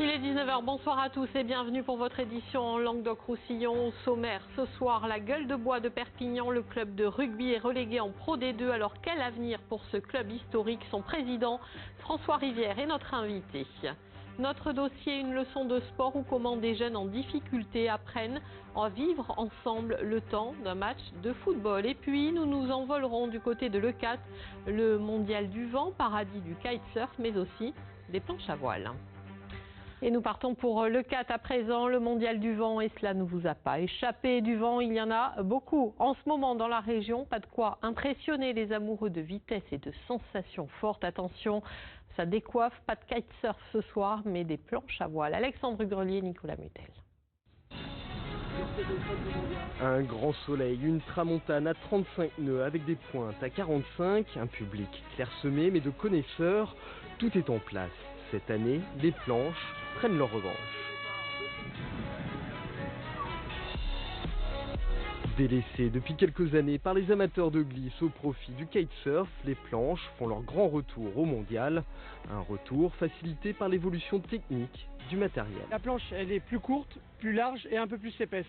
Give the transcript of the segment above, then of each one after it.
Il est 19h, bonsoir à tous et bienvenue pour votre édition en Languedoc-Roussillon. Au sommaire, ce soir, la Gueule de Bois de Perpignan, le club de rugby est relégué en Pro D2. Alors quel avenir pour ce club historique? Son président, François Rivière, est notre invité. Notre dossier, une leçon de sport ou comment des jeunes en difficulté apprennent à vivre ensemble le temps d'un match de football. Et puis, nous nous envolerons du côté de l'E4, le mondial du vent, paradis du kitesurf, mais aussi des planches à voile. Et nous partons pour le 4 à présent, le mondial du vent, et cela ne vous a pas échappé. Du vent, il y en a beaucoup en ce moment dans la région, pas de quoi impressionner les amoureux de vitesse et de sensations fortes. Attention, ça décoiffe, pas de kitesurf ce soir, mais des planches à voile. Alexandre Grelier, Nicolas Mutel. Un grand soleil, une tramontane à 35 nœuds avec des pointes à 45, un public clairsemé mais de connaisseurs, tout est en place. Cette année, les planches prennent leur revanche. Délaissées depuis quelques années par les amateurs de glisse au profit du kitesurf, les planches font leur grand retour au mondial. Un retour facilité par l'évolution technique du matériel. La planche, elle est plus courte, plus large et un peu plus épaisse.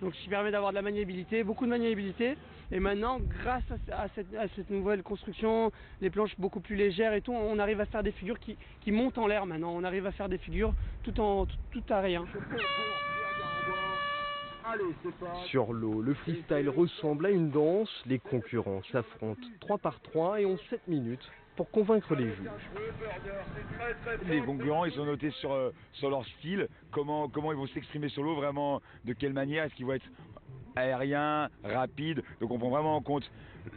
Donc ce qui permet d'avoir de la maniabilité, beaucoup de maniabilité. Et maintenant, grâce à cette nouvelle construction, les planches beaucoup plus légères et tout, on arrive à faire des figures qui montent en l'air maintenant. On arrive à faire des figures tout à rien. Sur l'eau, le freestyle ressemble à une danse. Les concurrents s'affrontent 3 par 3 et ont 7 minutes pour convaincre les juges. Les concurrents, ils sont notés sur leur style, comment ils vont s'exprimer sur l'eau, vraiment de quelle manière, est-ce qu'ils vont être aériens, rapides. Donc on prend vraiment en compte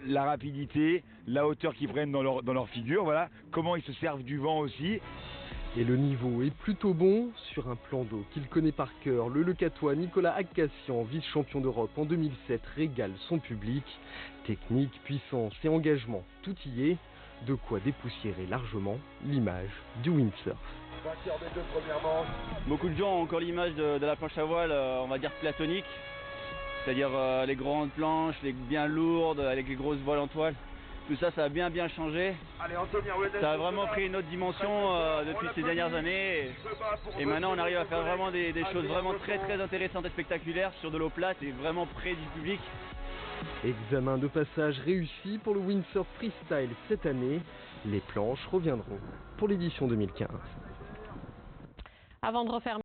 la rapidité, la hauteur qu'ils prennent dans leur figure, voilà, comment ils se servent du vent aussi. Et le niveau est plutôt bon sur un plan d'eau qu'il connaît par cœur. Le Lecatois Nicolas Agcassian, vice-champion d'Europe en 2007, régale son public. Technique, puissance et engagement, tout y est. De quoi dépoussiérer largement l'image du windsurf. Beaucoup de gens ont encore l'image de la planche à voile, on va dire platonique. C'est-à-dire les grandes planches, les bien lourdes, avec les grosses voiles en toile. Tout ça, ça a bien changé. Ça a vraiment pris une autre dimension depuis ces dernières années. Et maintenant, on arrive à faire vraiment des choses vraiment très intéressantes et spectaculaires sur de l'eau plate et vraiment près du public. Examen de passage réussi pour le windsurf freestyle cette année. Les planches reviendront pour l'édition 2015. Avant de refermer